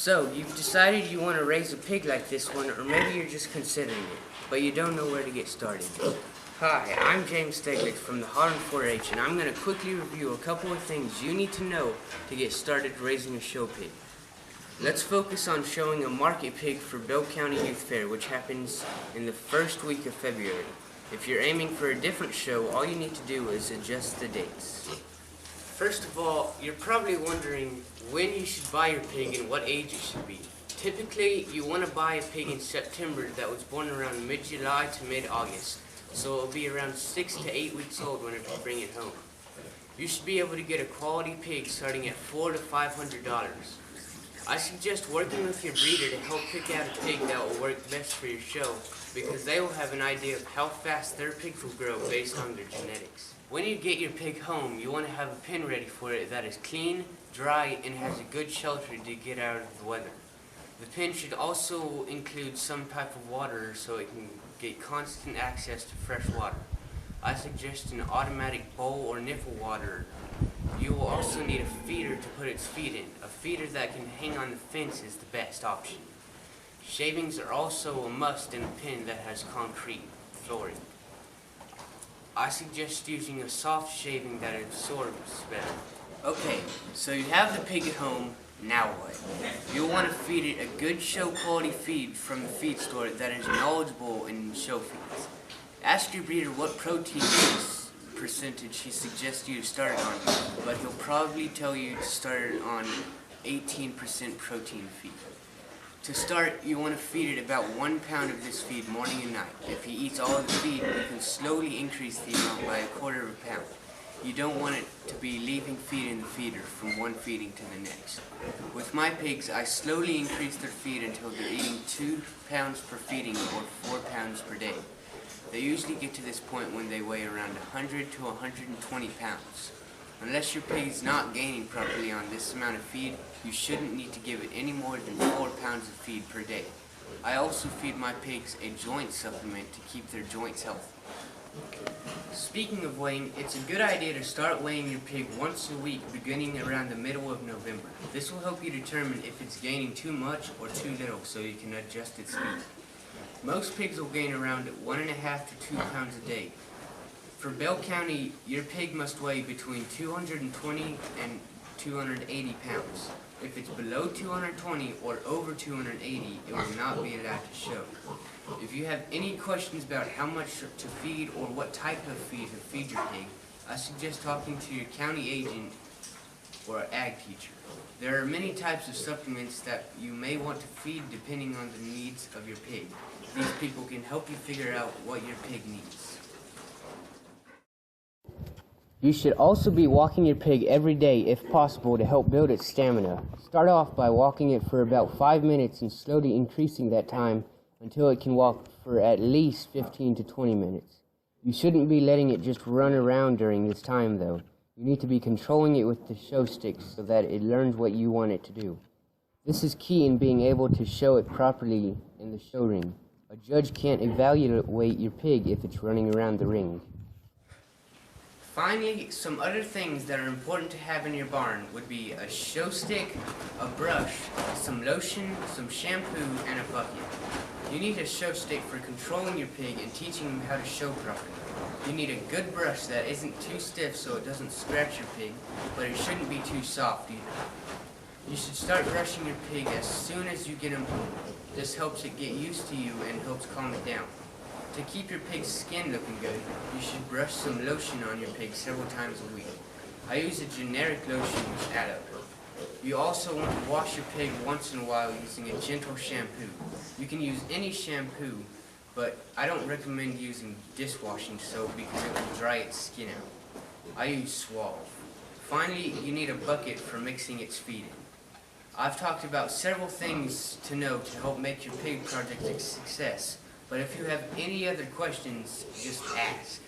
So, you've decided you want to raise a pig like this one, or maybe you're just considering it, but you don't know where to get started. Hi, I'm James Steglitz from the Holland 4-H, and I'm going to quickly review a couple of things you need to know to get started raising a show pig. Let's focus on showing a market pig for Bell County Youth Fair, which happens in the first week of February. If you're aiming for a different show, all you need to do is adjust the dates. First of all, you're probably wondering when you should buy your pig and what age it should be. Typically, you want to buy a pig in September that was born around mid-July to mid-August, so it'll be around 6 to 8 weeks old whenever you bring it home. You should be able to get a quality pig starting at $400 to $500. I suggest working with your breeder to help pick out a pig that will work best for your show, because they will have an idea of how fast their pigs will grow based on their genetics. When you get your pig home, you want to have a pen ready for it that is clean, dry, and has a good shelter to get out of the weather. The pen should also include some type of water so it can get constant access to fresh water. I suggest an automatic bowl or nipple water. You will also need a feeder to put its feet in. A feeder that can hang on the fence is the best option. Shavings are also a must in a pen that has concrete flooring. I suggest using a soft shaving that absorbs better. Okay, so you have the pig at home, now what? You'll want to feed it a good show quality feed from the feed store that is knowledgeable in show feeds. Ask your breeder what protein percentage he suggests you to start on, but he'll probably tell you to start on 18% protein feed. To start, you want to feed it about 1 pound of this feed morning and night. If he eats all of the feed, you can slowly increase the amount by 1/4 pound. You don't want it to be leaving feed in the feeder from one feeding to the next. With my pigs, I slowly increase their feed until they're eating 2 pounds per feeding or 4 pounds per day. They usually get to this point when they weigh around 100 to 120 pounds. Unless your pig is not gaining properly on this amount of feed, you shouldn't need to give it any more than 4 pounds of feed per day. I also feed my pigs a joint supplement to keep their joints healthy. Speaking of weighing, it's a good idea to start weighing your pig once a week beginning around the middle of November. This will help you determine if it's gaining too much or too little so you can adjust its feed. Most pigs will gain around 1.5 to 2 pounds a day. For Bell County, your pig must weigh between 220 and 280 pounds. If it's below 220 or over 280, it will not be allowed to show. If you have any questions about how much to feed or what type of feed to feed your pig, I suggest talking to your county agent or ag teacher. There are many types of supplements that you may want to feed depending on the needs of your pig. These people can help you figure out what your pig needs. You should also be walking your pig every day if possible to help build its stamina. Start off by walking it for about 5 minutes and slowly increasing that time until it can walk for at least 15 to 20 minutes. You shouldn't be letting it just run around during this time though. You need to be controlling it with the show stick so that it learns what you want it to do. This is key in being able to show it properly in the show ring. A judge can't evaluate your pig if it's running around the ring. Finally, some other things that are important to have in your barn would be a show stick, a brush, some lotion, some shampoo, and a bucket. You need a show stick for controlling your pig and teaching him how to show properly. You need a good brush that isn't too stiff so it doesn't scratch your pig, but it shouldn't be too soft either. You should start brushing your pig as soon as you get him home. This helps it get used to you and helps calm it down. To keep your pig's skin looking good, you should brush some lotion on your pig several times a week. I use a generic lotion which adds up. You also want to wash your pig once in a while using a gentle shampoo. You can use any shampoo, but I don't recommend using dishwashing soap because it will dry its skin out. I use Suave. Finally, you need a bucket for mixing its feed in. I've talked about several things to know to help make your pig project a success. But if you have any other questions, just ask.